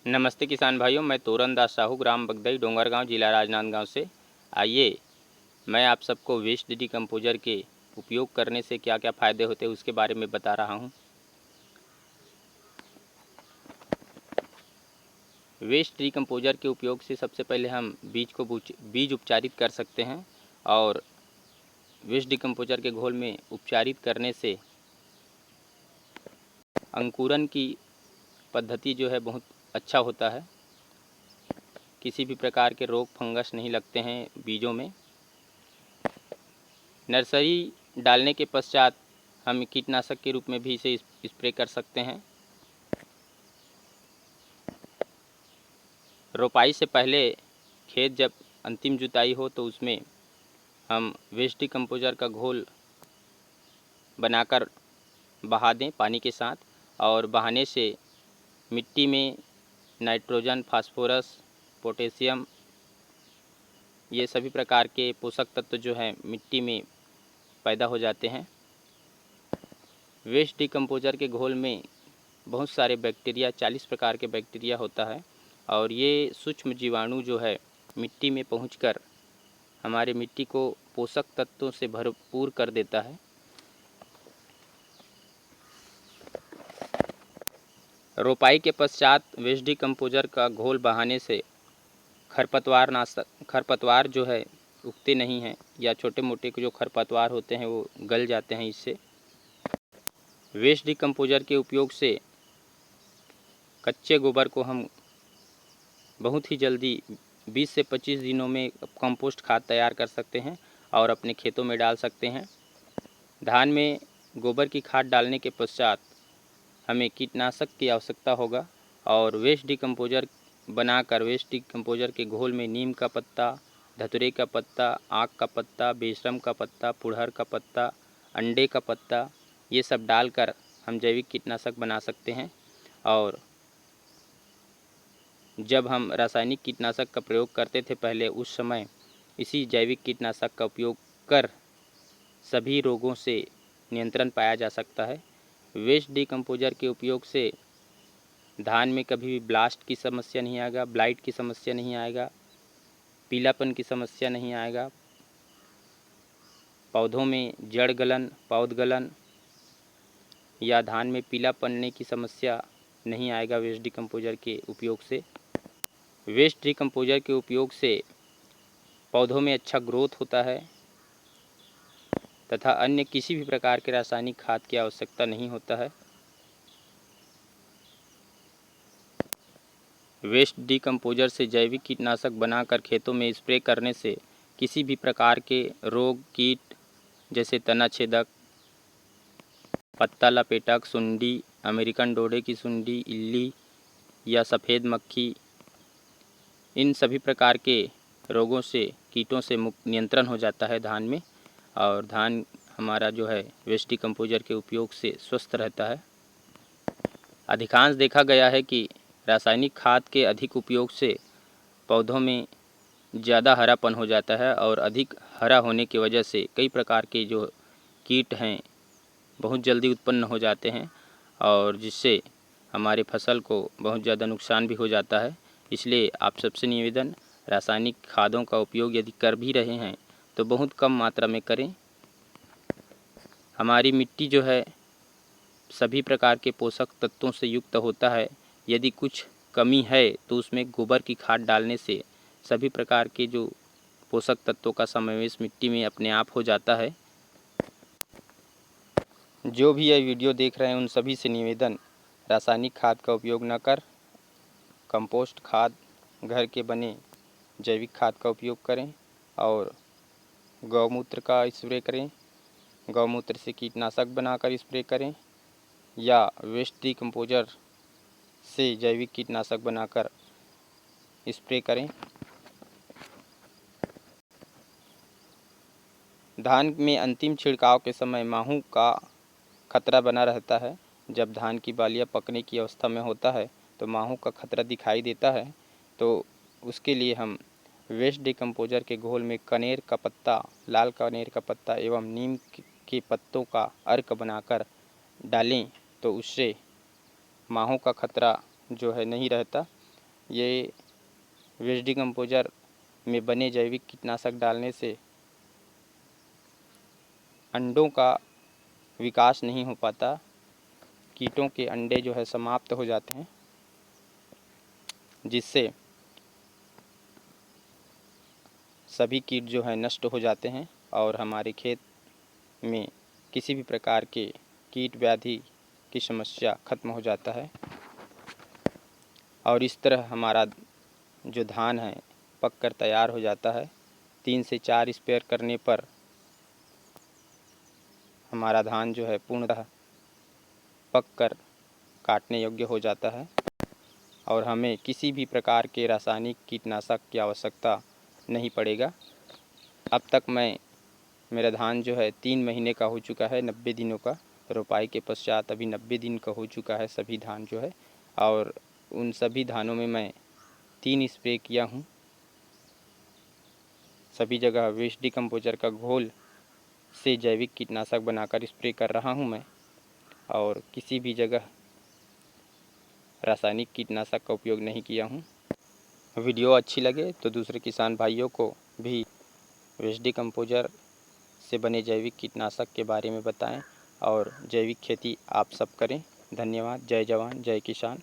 नमस्ते किसान भाइयों, मैं तोरन दास साहू, ग्राम बगदई, डोंगरगांव, जिला राजनांदगांव से। आइए मैं आप सबको वेस्ट डिकम्पोजर के उपयोग करने से क्या क्या फ़ायदे होते हैं उसके बारे में बता रहा हूं। वेस्ट डिकम्पोजर के उपयोग से सबसे पहले हम बीज उपचारित कर सकते हैं, और वेस्ट डिकम्पोजर के घोल में उपचारित करने से अंकुरन की पद्धति जो है बहुत अच्छा होता है। किसी भी प्रकार के रोग फंगस नहीं लगते हैं बीजों में। नर्सरी डालने के पश्चात हम कीटनाशक के रूप में भी इसे स्प्रे कर सकते हैं। रोपाई से पहले खेत जब अंतिम जुताई हो तो उसमें हम वेस्ट डिकम्पोजर का घोल बनाकर बहा दें पानी के साथ, और बहाने से मिट्टी में नाइट्रोजन, फास्फोरस, पोटेशियम, ये सभी प्रकार के पोषक तत्व जो हैं मिट्टी में पैदा हो जाते हैं। वेस्ट डिकम्पोजर के घोल में बहुत सारे बैक्टीरिया, 40 प्रकार के बैक्टीरिया होता है, और ये सूक्ष्म जीवाणु जो है मिट्टी में पहुंचकर हमारे मिट्टी को पोषक तत्वों से भरपूर कर देता है। रोपाई के पश्चात वेस्ट डिकम्पोजर का घोल बहाने से खरपतवार जो है उगते नहीं हैं, या छोटे मोटे जो खरपतवार होते हैं वो गल जाते हैं इससे। वेस्ट डिकम्पोजर के उपयोग से कच्चे गोबर को हम बहुत ही जल्दी 20 से 25 दिनों में कंपोस्ट खाद तैयार कर सकते हैं और अपने खेतों में डाल सकते हैं। धान में गोबर की खाद डालने के पश्चात हमें कीटनाशक की आवश्यकता होगा, और वेस्ट डिकम्पोजर बनाकर वेस्ट डिकम्पोजर के घोल में नीम का पत्ता, धतूरे का पत्ता, आक का पत्ता, बेशरम का पत्ता, पुड़हर का पत्ता, अंडे का पत्ता, ये सब डालकर हम जैविक कीटनाशक बना सकते हैं। और जब हम रासायनिक कीटनाशक का प्रयोग करते थे पहले, उस समय इसी जैविक कीटनाशक का उपयोग कर सभी रोगों से नियंत्रण पाया जा सकता है। वेस्ट डिकम्पोजर के उपयोग से धान में कभी भी ब्लास्ट की समस्या नहीं आएगा, ब्लाइट की समस्या नहीं आएगा, पीलापन की समस्या नहीं आएगा, पौधों में जड़ गलन, पौध गलन या धान में पीला पड़ने की समस्या नहीं आएगा वेस्ट डिकम्पोजर के उपयोग से। वेस्ट डिकम्पोजर के उपयोग से पौधों में अच्छा ग्रोथ होता है तथा अन्य किसी भी प्रकार के रासायनिक खाद की आवश्यकता नहीं होता है। वेस्ट डिकम्पोजर से जैविक कीटनाशक बनाकर खेतों में स्प्रे करने से किसी भी प्रकार के रोग, कीट जैसे तना छेदक, पत्ता लपेटक, सुंडी, अमेरिकन डोडे की सुंडी, इल्ली या सफ़ेद मक्खी, इन सभी प्रकार के रोगों से, कीटों से मुक्त नियंत्रण हो जाता है धान में, और धान हमारा जो है वेस्ट डिकम्पोजर के उपयोग से स्वस्थ रहता है। अधिकांश देखा गया है कि रासायनिक खाद के अधिक उपयोग से पौधों में ज़्यादा हरापन हो जाता है, और अधिक हरा होने की वजह से कई प्रकार के जो कीट हैं बहुत जल्दी उत्पन्न हो जाते हैं, और जिससे हमारे फसल को बहुत ज़्यादा नुकसान भी हो जाता है। इसलिए आप सबसे निवेदन, रासायनिक खादों का उपयोग यदि कर भी रहे हैं तो बहुत कम मात्रा में करें। हमारी मिट्टी जो है सभी प्रकार के पोषक तत्वों से युक्त होता है। यदि कुछ कमी है तो उसमें गोबर की खाद डालने से सभी प्रकार के जो पोषक तत्वों का समावेश मिट्टी में अपने आप हो जाता है। जो भी यह वीडियो देख रहे हैं उन सभी से निवेदन, रासायनिक खाद का उपयोग न कर कंपोस्ट खाद, घर के बने जैविक खाद का उपयोग करें, और गौमूत्र का स्प्रे करें। गौमूत्र से कीटनाशक बनाकर स्प्रे करें, या वेस्ट डिकम्पोजर से जैविक कीटनाशक बनाकर स्प्रे करें। धान में अंतिम छिड़काव के समय माहू का खतरा बना रहता है। जब धान की बालियां पकने की अवस्था में होता है तो माहू का खतरा दिखाई देता है, तो उसके लिए हम वेस्ट डिकम्पोजर के घोल में कनेर का पत्ता, लाल कनेर का पत्ता एवं नीम के पत्तों का अर्क बनाकर डालें, तो उससे माहू का खतरा जो है नहीं रहता। ये वेस्ट डिकम्पोजर में बने जैविक कीटनाशक डालने से अंडों का विकास नहीं हो पाता, कीटों के अंडे जो है समाप्त हो जाते हैं, जिससे सभी कीट जो है नष्ट हो जाते हैं और हमारे खेत में किसी भी प्रकार के कीट व्याधि की समस्या खत्म हो जाता है। और इस तरह हमारा जो धान है पक कर तैयार हो जाता है। 3 से 4 स्प्रेयर करने पर हमारा धान जो है पूर्णतः पक कर काटने योग्य हो जाता है और हमें किसी भी प्रकार के रासायनिक कीटनाशक की आवश्यकता नहीं पड़ेगा। अब तक मेरा धान जो है 3 महीने का हो चुका है, 90 दिनों का। रोपाई के पश्चात अभी 90 दिन का हो चुका है सभी धान जो है, और उन सभी धानों में मैं 3 स्प्रे किया हूँ। सभी जगह वेस्ट डिकम्पोजर का घोल से जैविक कीटनाशक बनाकर स्प्रे कर रहा हूँ मैं, और किसी भी जगह रासायनिक कीटनाशक का उपयोग नहीं किया हूँ। वीडियो अच्छी लगे तो दूसरे किसान भाइयों को भी वेस्ट डिकम्पोजर से बने जैविक कीटनाशक के बारे में बताएं और जैविक खेती आप सब करें। धन्यवाद। जय जवान जय किसान।